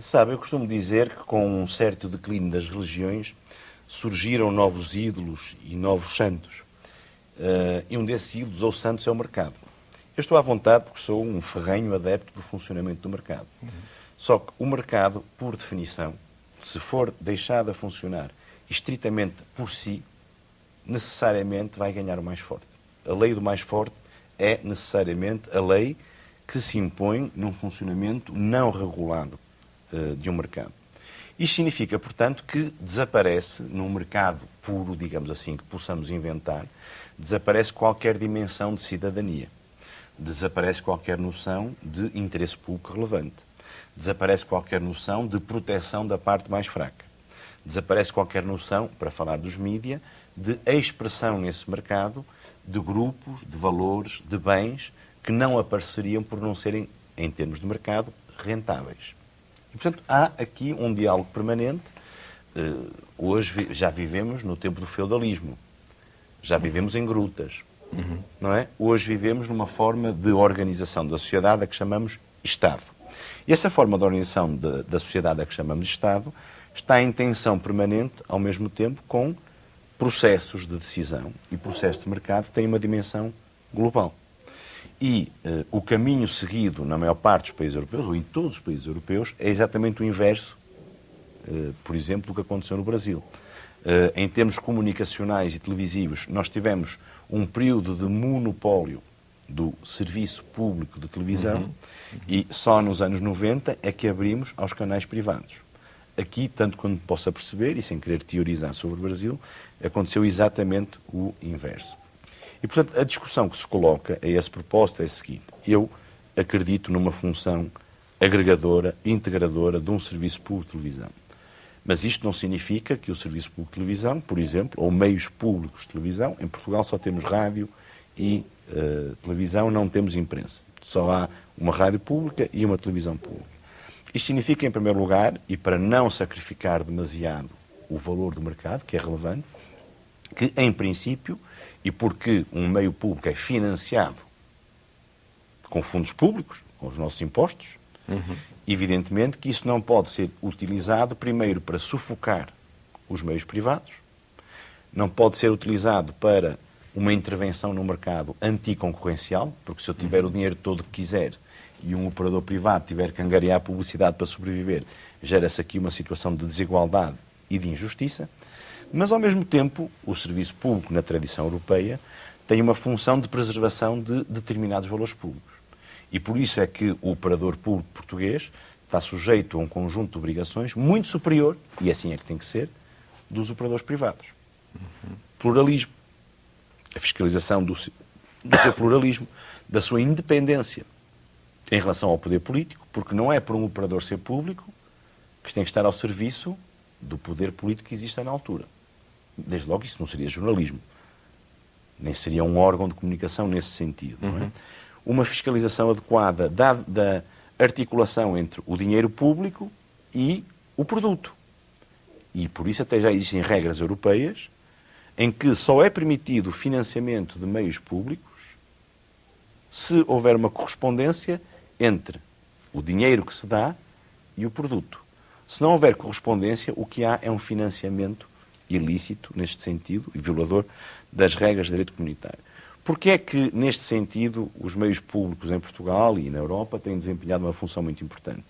Sabe, eu costumo dizer que com um certo declínio das religiões surgiram novos ídolos e novos santos. E um desses ídolos ou santos é o mercado. Eu estou à vontade porque sou um ferrenho adepto do funcionamento do mercado. Só que o mercado, por definição, se for deixado a funcionar estritamente por si, necessariamente vai ganhar o mais forte. A lei do mais forte é necessariamente a lei que se impõe num funcionamento não regulado de um mercado. Isto significa, portanto, que desaparece, num mercado puro, digamos assim, que possamos inventar, desaparece qualquer dimensão de cidadania. Desaparece qualquer noção de interesse público relevante. Desaparece qualquer noção de proteção da parte mais fraca. Desaparece qualquer noção, para falar dos mídia, de expressão nesse mercado de grupos, de valores, de bens que não apareceriam por não serem, em termos de mercado, rentáveis. E, portanto, há aqui um diálogo permanente. Hoje já vivemos no tempo do feudalismo. Já vivemos em grutas. Não é? Hoje vivemos numa forma de organização da sociedade a que chamamos Estado. E essa forma de organização da sociedade a que chamamos Estado está em tensão permanente, ao mesmo tempo, com processos de decisão e processos de mercado que têm uma dimensão global. E o caminho seguido na maior parte dos países europeus, ou em todos os países europeus, é exatamente o inverso, por exemplo, do que aconteceu no Brasil. Em termos comunicacionais e televisivos, nós tivemos um período de monopólio do serviço público de televisão e só nos anos 90 é que abrimos aos canais privados. Aqui, tanto quanto possa perceber, e sem querer teorizar sobre o Brasil, aconteceu exatamente o inverso. E, portanto, a discussão que se coloca a esse propósito é a seguinte. Eu acredito numa função agregadora, integradora de um serviço público de televisão. Mas isto não significa que o serviço público de televisão, por exemplo, ou meios públicos de televisão, em Portugal só temos rádio e televisão, não temos imprensa. Só há uma rádio pública e uma televisão pública. Isto significa, em primeiro lugar, e para não sacrificar demasiado o valor do mercado, que é relevante, que, em princípio, e porque um meio público é financiado com fundos públicos, com os nossos impostos, evidentemente que isso não pode ser utilizado, primeiro, para sufocar os meios privados, não pode ser utilizado para uma intervenção no mercado anticoncorrencial, porque se eu tiver o dinheiro todo que quiser e um operador privado tiver que angariar publicidade para sobreviver, gera-se aqui uma situação de desigualdade e de injustiça. Mas, ao mesmo tempo, o serviço público, na tradição europeia, tem uma função de preservação de determinados valores públicos. E por isso é que o operador público português está sujeito a um conjunto de obrigações muito superior, e assim é que tem que ser, dos operadores privados. Pluralismo, a fiscalização do seu pluralismo, da sua independência em relação ao poder político, porque não é por um operador ser público que tem que estar ao serviço do poder político que existe na altura. Desde logo isso não seria jornalismo, nem seria um órgão de comunicação nesse sentido. Não é? Uma fiscalização adequada da articulação entre o dinheiro público e o produto. E por isso até já existem regras europeias em que só é permitido o financiamento de meios públicos se houver uma correspondência entre o dinheiro que se dá e o produto. Se não houver correspondência, o que há é um financiamento ilícito, neste sentido, e violador das regras de direito comunitário. Porquê é que, neste sentido, os meios públicos em Portugal e na Europa têm desempenhado uma função muito importante?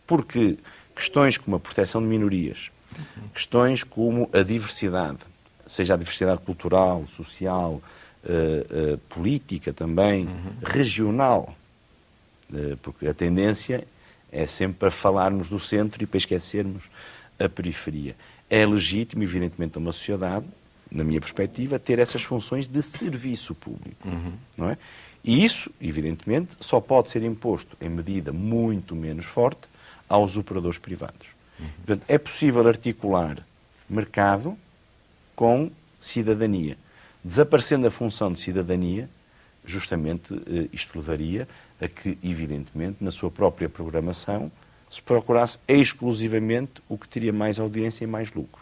Porque questões como a proteção de minorias, questões como a diversidade, seja a diversidade cultural, social, política também, regional, porque a tendência é sempre para falarmos do centro e para esquecermos a periferia. É legítimo, evidentemente, a uma sociedade, na minha perspectiva, ter essas funções de serviço público. Não é? E isso, evidentemente, só pode ser imposto em medida muito menos forte aos operadores privados. Portanto, é possível articular mercado com cidadania. Desaparecendo a função de cidadania, justamente isto levaria a que, evidentemente, na sua própria programação, se procurasse exclusivamente o que teria mais audiência e mais lucro.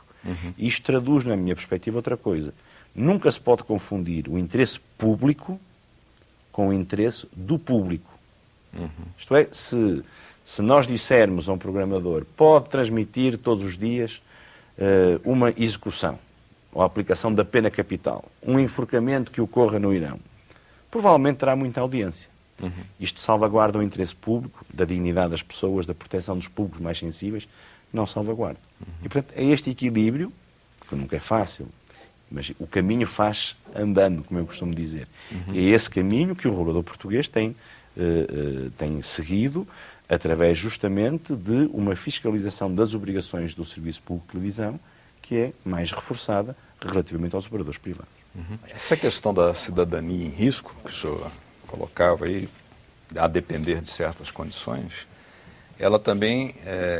E isto traduz, na minha perspectiva, outra coisa. Nunca se pode confundir o interesse público com o interesse do público. Isto é, se Se nós dissermos a um programador, pode transmitir todos os dias uma execução, ou a aplicação da pena capital, um enforcamento que ocorra no Irão, provavelmente terá muita audiência. Isto salvaguarda o interesse público, da dignidade das pessoas, da proteção dos públicos mais sensíveis, não salvaguarda. E, portanto, é este equilíbrio, que nunca é fácil, mas o caminho faz andando, como eu costumo dizer. E é esse caminho que o regulador português tem seguido, através justamente de uma fiscalização das obrigações do Serviço Público de Televisão, que é mais reforçada relativamente aos operadores privados. Essa questão da cidadania em risco, que o senhor colocava aí, a depender de certas condições, ela também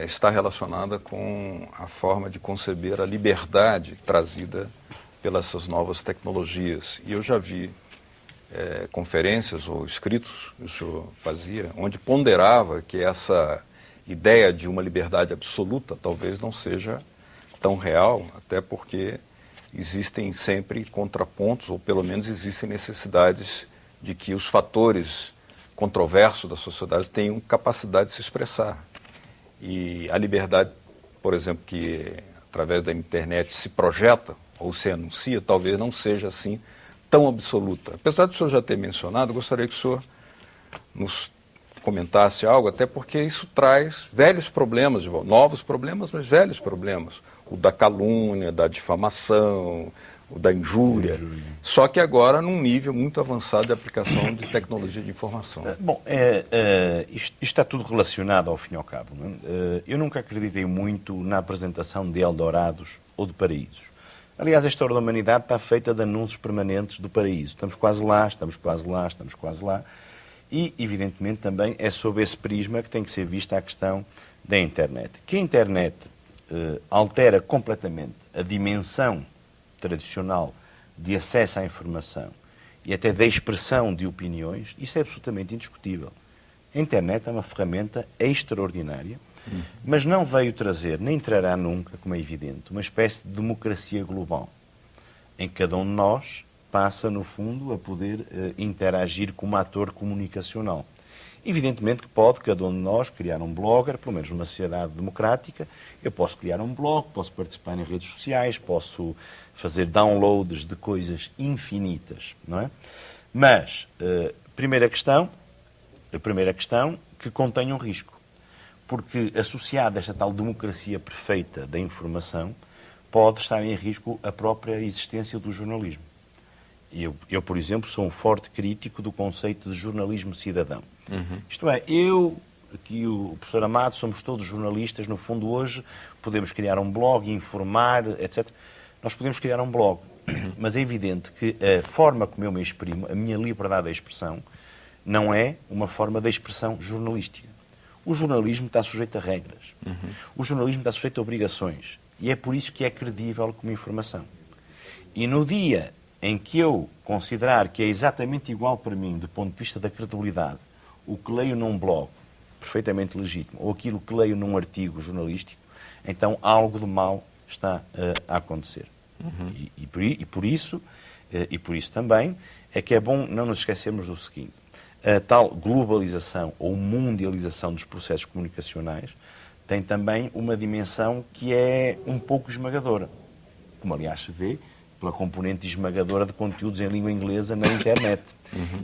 está relacionada com a forma de conceber a liberdade trazida pelas essas novas tecnologias. E eu já vi conferências ou escritos que o senhor fazia, onde ponderava que essa ideia de uma liberdade absoluta talvez não seja tão real, até porque existem sempre contrapontos, ou pelo menos existem necessidades de que os fatores controversos da sociedade tenham capacidade de se expressar. E a liberdade, por exemplo, que através da internet se projeta ou se anuncia, talvez não seja assim tão absoluta. Apesar do senhor já ter mencionado, gostaria que o senhor nos comentasse algo, até porque isso traz velhos problemas, novos problemas, mas velhos problemas. O da calúnia, da difamação, o da injúria. Só que agora num nível muito avançado de aplicação de tecnologia de informação. Bom, isto está tudo relacionado ao fim e ao cabo. Não é? Eu nunca acreditei muito na apresentação de Eldorados ou de paraísos. Aliás, a história da humanidade está feita de anúncios permanentes do paraíso. Estamos quase lá, estamos quase lá, estamos quase lá. E, evidentemente, também é sob esse prisma que tem que ser vista a questão da internet. Que a internet altera completamente a dimensão tradicional de acesso à informação e até da expressão de opiniões, isso é absolutamente indiscutível. A internet é uma ferramenta extraordinária, mas não veio trazer, nem trará nunca, como é evidente, uma espécie de democracia global, em que cada um de nós passa, no fundo, a poder interagir como ator comunicacional. Evidentemente que pode cada um de nós criar um blogger, pelo menos numa sociedade democrática. Eu posso criar um blog, posso participar em redes sociais, posso fazer downloads de coisas infinitas, não é? Mas, primeira questão que contém um risco. Porque associada a esta tal democracia perfeita da informação, pode estar em risco a própria existência do jornalismo. Eu, por exemplo, sou um forte crítico do conceito de jornalismo cidadão. Isto é, eu, aqui o professor Amado, somos todos jornalistas, no fundo hoje podemos criar um blog, informar, etc. Nós podemos criar um blog, mas é evidente que a forma como eu me exprimo, a minha liberdade de expressão, não é uma forma de expressão jornalística. O jornalismo está sujeito a regras. O jornalismo está sujeito a obrigações. E é por isso que é credível como informação. E no dia em que eu considerar que é exatamente igual para mim, do ponto de vista da credibilidade, o que leio num blog, perfeitamente legítimo, ou aquilo que leio num artigo jornalístico, então algo de mal está a acontecer. E por isso também é que é bom não nos esquecermos do seguinte: a tal globalização ou mundialização dos processos comunicacionais tem também uma dimensão que é um pouco esmagadora, como aliás se vê pela componente esmagadora de conteúdos em língua inglesa na internet.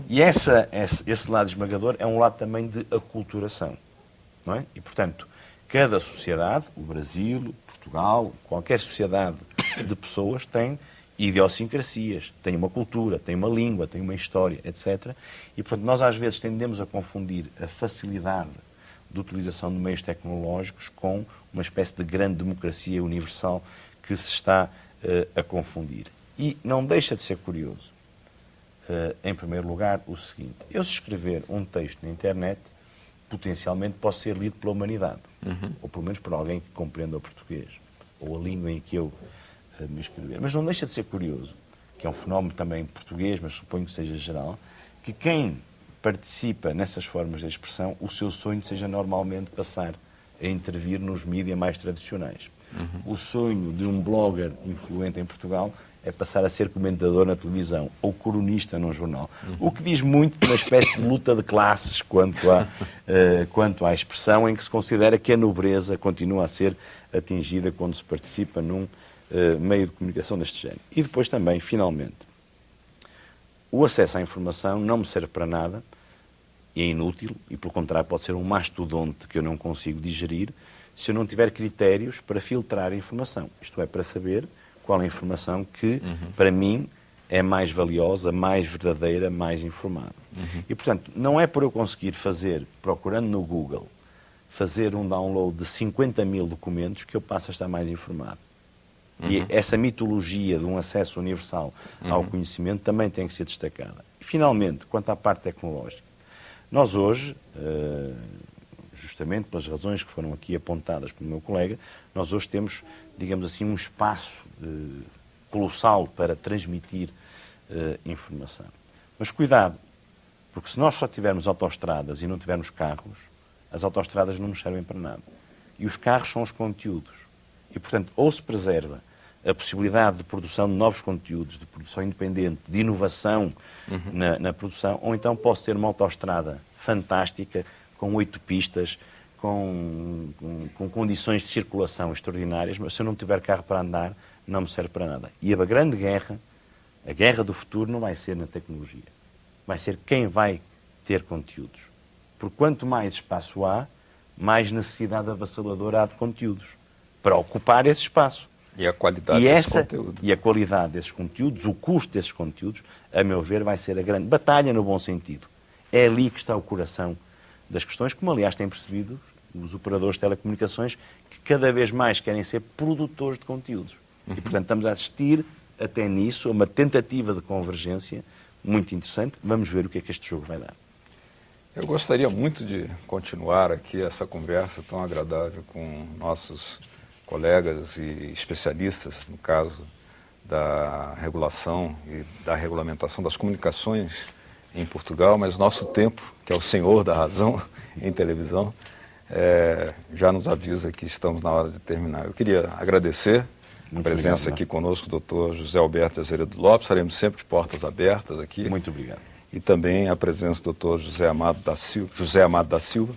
E esse lado esmagador é um lado também de aculturação, não é? E, portanto, cada sociedade, o Brasil, Portugal, qualquer sociedade de pessoas tem idiosincrasias, tem uma cultura, tem uma língua, tem uma história, etc. E, portanto, nós às vezes tendemos a confundir a facilidade de utilização de meios tecnológicos com uma espécie de grande democracia universal que se está a confundir. E não deixa de ser curioso, em primeiro lugar, o seguinte: eu, se escrever um texto na internet, potencialmente posso ser lido pela humanidade, ou pelo menos por alguém que compreenda o português, ou a língua em que eu me escrever. Mas não deixa de ser curioso, que é um fenómeno também português, mas suponho que seja geral, que quem participa nessas formas de expressão, o seu sonho seja normalmente passar a intervir nos mídias mais tradicionais. O sonho de um blogger influente em Portugal é passar a ser comentador na televisão ou cronista num jornal. O que diz muito de uma espécie de luta de classes quanto à expressão em que se considera que a nobreza continua a ser atingida quando se participa num meio de comunicação deste género. E depois também, finalmente, o acesso à informação não me serve para nada, é inútil e, pelo contrário, pode ser um mastodonte que eu não consigo digerir se eu não tiver critérios para filtrar a informação. Isto é, para saber qual é a informação que, para mim, é mais valiosa, mais verdadeira, mais informada. E, portanto, não é por eu conseguir fazer, procurando no Google, fazer um download de 50 mil documentos que eu passo a estar mais informado. E essa mitologia de um acesso universal ao conhecimento também tem que ser destacada. E, finalmente, quanto à parte tecnológica, nós hoje, justamente pelas razões que foram aqui apontadas pelo meu colega, nós hoje temos, digamos assim, um espaço colossal para transmitir informação. Mas cuidado, porque se nós só tivermos autoestradas e não tivermos carros, as autoestradas não nos servem para nada. E os carros são os conteúdos. E, portanto, ou se preserva a possibilidade de produção de novos conteúdos, de produção independente, de inovação na produção, ou então posso ter uma autoestrada fantástica, com 8 pistas, com condições de circulação extraordinárias, mas se eu não tiver carro para andar, não me serve para nada. E a grande guerra, a guerra do futuro, não vai ser na tecnologia. Vai ser quem vai ter conteúdos. Porque quanto mais espaço há, mais necessidade avassaladora há de conteúdos para ocupar esse espaço. E a qualidade desse conteúdo. E a qualidade desses conteúdos, o custo desses conteúdos, a meu ver, vai ser a grande batalha no bom sentido. É ali que está o coração das questões, como aliás têm percebido os operadores de telecomunicações, que cada vez mais querem ser produtores de conteúdos. E, portanto, estamos a assistir até nisso a uma tentativa de convergência muito interessante. Vamos ver o que é que este jogo vai dar. Eu gostaria muito de continuar aqui essa conversa tão agradável com nossos colegas e especialistas, no caso da regulação e da regulamentação das comunicações em Portugal, mas nosso tempo, que é o senhor da razão em televisão, já nos avisa que estamos na hora de terminar. Eu queria agradecer a presença aqui conosco do Dr. José Alberto de Azeredo Lopes, estaremos sempre de portas abertas aqui. Muito obrigado. E também a presença do Dr. José Amado da Silva.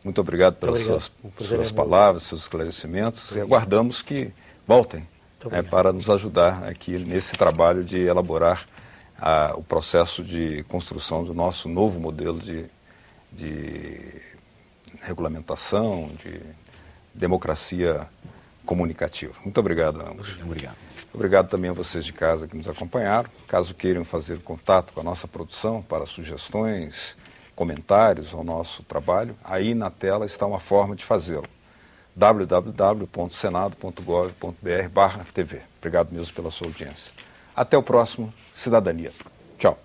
Muito obrigado pelas suas palavras, seus esclarecimentos. E aguardamos que voltem para nos ajudar aqui nesse trabalho de elaborar o processo de construção do nosso novo modelo de regulamentação, de democracia comunicativa. Muito obrigado a ambos. Obrigado. Obrigado também a vocês de casa que nos acompanharam. Caso queiram fazer contato com a nossa produção para sugestões, comentários ao nosso trabalho, aí na tela está uma forma de fazê-lo. www.senado.gov.br/TV. Obrigado mesmo pela sua audiência. Até o próximo Cidadania. Tchau.